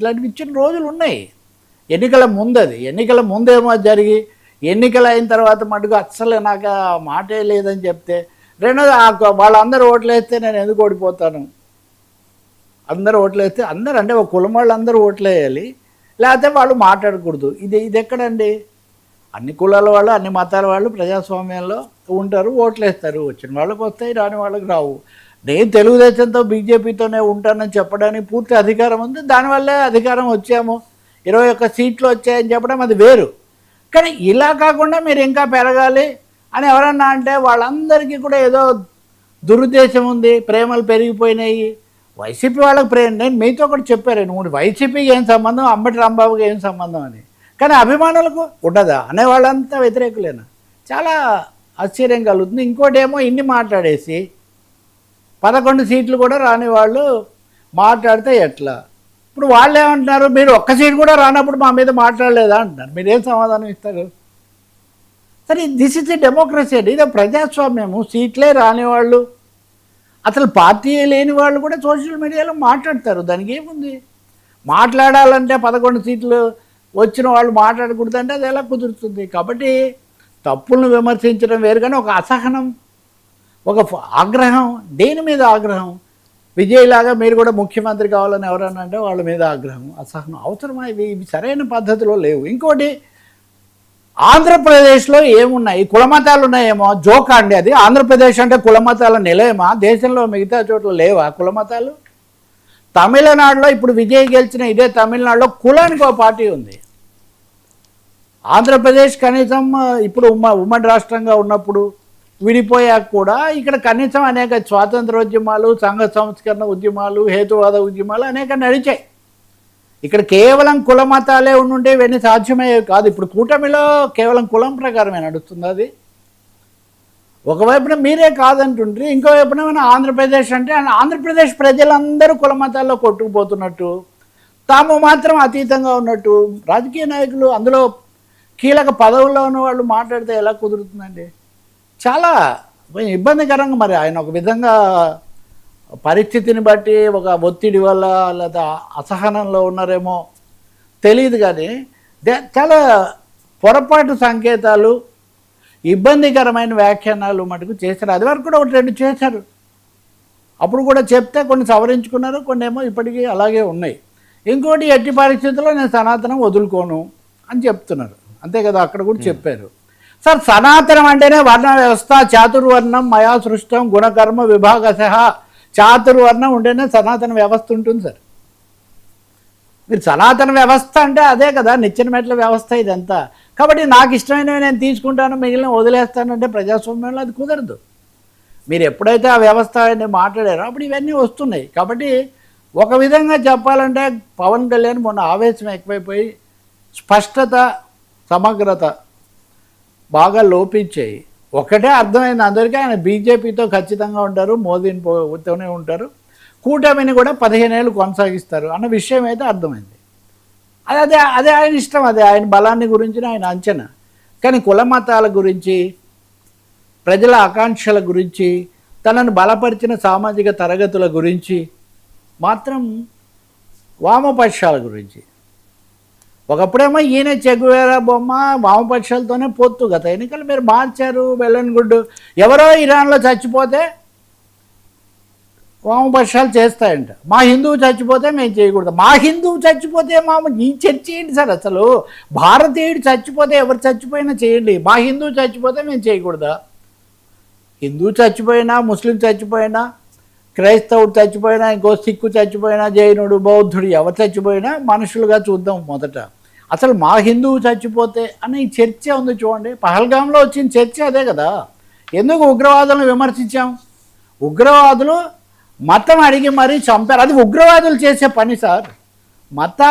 ఇలాంటివి ఇచ్చిన రోజులు ఉన్నాయి. ఎన్నికల ముందు అది, ఎన్నికల ముందేమో జరిగి ఎన్నికలు అయిన తర్వాత మటుకు అస్సలు నాకు ఆ మాటే లేదని చెప్తే, రెండోది వాళ్ళందరూ ఓట్లేస్తే నేను ఎందుకు ఓడిపోతాను, అందరూ ఓట్లేస్తే అందరూ అంటే ఒక కులం వాళ్ళు అందరూ ఓట్లేయాలి, లేకపోతే వాళ్ళు మాట్లాడకూడదు. ఇది ఎక్కడండి? అన్ని కులాల వాళ్ళు అన్ని మతాల వాళ్ళు ప్రజాస్వామ్యంలో ఉంటారు, ఓట్లేస్తారు. వచ్చిన వాళ్ళకి వస్తాయి, రాని వాళ్ళకి రావు. నేను తెలుగుదేశంతో బీజేపీతోనే ఉంటానని చెప్పడానికి పూర్తి అధికారం ఉంది. దానివల్లే అధికారం వచ్చాము, 21 సీట్లు వచ్చాయని చెప్పడం అది వేరు. కానీ ఇలా కాకుండా మీరు ఇంకా పెరగాలి అని ఎవరన్నా అంటే వాళ్ళందరికీ కూడా ఏదో దురుద్దేశం ఉంది, ప్రేమలు పెరిగిపోయినాయి. వైసీపీ వాళ్ళకి నేను మీతో కూడా చెప్పాను, వైసీపీకి ఏం సంబంధం, అంబటి రాంబాబుకి ఏం సంబంధం అని. కానీ అభిమానులకు ఉండదా అనేవాళ్ళంతా వ్యతిరేకులేనా? చాలా ఆశ్చర్యం కలుగుతుంది. ఇంకోటి ఏమో ఇన్ని మాట్లాడేసి 11 సీట్లు కూడా రాని వాళ్ళు మాట్లాడితే ఎట్లా? ఇప్పుడు వాళ్ళు ఏమంటున్నారు, మీరు ఒక్క సీట్ కూడా రానప్పుడు మా మీద మాట్లాడలేదా అంటున్నారు. మీరేం సమాధానం ఇస్తారు? సరే, దిస్ ఇస్ ది డెమోక్రసీ అండి, ఇదే ప్రజాస్వామ్యము. సీట్లే రాని వాళ్ళు, అసలు పార్టీ లేని వాళ్ళు కూడా సోషల్ మీడియాలో మాట్లాడతారు. దానికి ఏముంది? మాట్లాడాలంటే 11 సీట్లు వచ్చిన వాళ్ళు మాట్లాడకూడదంటే అది ఎలా కుదురుతుంది? కాబట్టి తప్పులను విమర్శించడం వేరు, కానీ ఒక అసహనం, ఒక ఆగ్రహం, దేని మీద ఆగ్రహం? విజయ్లాగా మీరు కూడా ముఖ్యమంత్రి కావాలని ఎవరన్నా అంటే వాళ్ళ మీద ఆగ్రహం, అసహనం అవసరమా? ఇవి సరైన పద్ధతిలో లేవు. ఇంకోటి, ఆంధ్రప్రదేశ్లో ఏమున్నాయి? కులమతాలు ఉన్నాయేమో, జోకా అండి అది. ఆంధ్రప్రదేశ్ అంటే కులమతాల నిలయమా? దేశంలో మిగతా చోట్ల లేవా కులమతాలు? తమిళనాడులో ఇప్పుడు విజయ్ గెలిచిన ఇదే తమిళనాడులో కులానికి ఒక పార్టీ ఉంది. ఆంధ్రప్రదేశ్ కనీసం ఇప్పుడు ఉమ్మడి రాష్ట్రంగా ఉన్నప్పుడు విడిపోయాక కూడా ఇక్కడ కనీసం అనేక స్వాతంత్రోద్యమాలు, సంఘ సంస్కరణ ఉద్యమాలు, హేతువాద ఉద్యమాలు అనేక నడిచాయి. ఇక్కడ కేవలం కుల మతాలే ఉండుంటే ఇవన్నీ సాధ్యమయ్యేవి కాదు. ఇప్పుడు కూటమిలో కేవలం కులం ప్రకారమే నడుస్తుంది అది. ఒకవైపున మీరే కాదంటుండ్రి, ఇంకోవైపున ఆంధ్రప్రదేశ్ అంటే ఆంధ్రప్రదేశ్ ప్రజలందరూ కుల మతాల్లో కొట్టుకుపోతున్నట్టు, తాము మాత్రం అతీతంగా ఉన్నట్టు రాజకీయ నాయకులు, అందులో కీలక పదవుల్లో ఉన్న వాళ్ళు మాట్లాడితే ఎలా కుదురుతుందండి? చాలా ఇబ్బందికరంగా. మరి ఆయన ఒక విధంగా పరిస్థితిని బట్టి ఒక ఒత్తిడి వల్ల లేదా అసహనంలో ఉన్నారేమో తెలియదు, కానీ చాలా పొరపాటు సంకేతాలు, ఇబ్బందికరమైన వ్యాఖ్యానాలు మటుకు చేశారు. అది వరకు కూడా 1-2 చేశారు, అప్పుడు కూడా చెప్తే కొన్ని సవరించుకున్నారు, కొన్ని ఏమో ఇప్పటికీ అలాగే ఉన్నాయి. ఇంకోటి, ఎట్టి పరిస్థితుల్లో నేను సనాతనం వదులుకోను అని చెప్తున్నారు, అంతే కదా? అక్కడ కూడా చెప్పారు. సార్, సనాతనం అంటేనే వర్ణ వ్యవస్థ, చాతుర్వర్ణం మయా సృష్టం గుణకర్మ విభాగశః. చాతుర్వర్ణం ఉంటేనే సనాతన వ్యవస్థ ఉంటుంది సార్. మీరు సనాతన వ్యవస్థ అంటే అదే కదా, నిచ్చెన మెట్ల వ్యవస్థ ఇదంతా. కాబట్టి నాకు ఇష్టమైనవి నేను తీసుకుంటాను, మిగిలిన వదిలేస్తానంటే ప్రజాస్వామ్యంలో అది కుదరదు. మీరు ఎప్పుడైతే ఆ వ్యవస్థ అని మాట్లాడారో అప్పుడు ఇవన్నీ వస్తున్నాయి. కాబట్టి ఒక విధంగా చెప్పాలంటే పవన్ కళ్యాణ్ మొన్న ఆవేశం ఎక్కువైపోయి స్పష్టత, సమగ్రత బాగా లోపించాయి. ఒకటే అర్థమైంది అందరికీ, ఆయన బీజేపీతో ఖచ్చితంగా ఉంటారు, మోదీతోనే ఉంటారు, కూటమిని కూడా 15 ఏళ్ళు కొనసాగిస్తారు అన్న విషయం అయితే అర్థమైంది. అదే ఆయన ఇష్టం, అదే ఆయన బలాన్ని గురించి ఆయన అంచనా. కానీ కుల మతాల గురించి, ప్రజల ఆకాంక్షల గురించి, తనను బలపరిచిన సామాజిక తరగతుల గురించి మాత్రం, వామపక్షాల గురించి, ఒకప్పుడేమో ఈయన చెగువేరా బొమ్మ వామపక్షాలతోనే పొత్తు. గత ఎన్నికలు మీరు మార్చారు, వెల్ అండ్ గుడ్. ఎవరో ఇరాన్లో చచ్చిపోతే వామపక్షాలు చేస్తాయంట, మా హిందువు చచ్చిపోతే మేము చేయకూడదు. మా హిందువు చచ్చిపోతే ఈ చర్చ ఏంటి సార్? అసలు భారతీయుడు చచ్చిపోతే ఎవరు చచ్చిపోయినా చేయండి, మా హిందువు చచ్చిపోతే మేము చేయకూడదా? హిందువు చచ్చిపోయినా, ముస్లిం చచ్చిపోయినా, క్రైస్తవుడు చచ్చిపోయినా, ఇంకో సిక్కు చచ్చిపోయినా, జైనుడు, బౌద్ధుడు ఎవరు చచ్చిపోయినా మనుషులుగా చూద్దాం మొదట. అసలు మా హిందువు చచ్చిపోతే అనే ఈ చర్చ ఉంది చూడండి. పహల్గామ్లో వచ్చిన చర్చ అదే కదా. ఎందుకు ఉగ్రవాదులను విమర్శించాం? ఉగ్రవాదులు మతం అడిగి మరీ చంపారు, అది ఉగ్రవాదులు చేసే పని సార్. మతాలు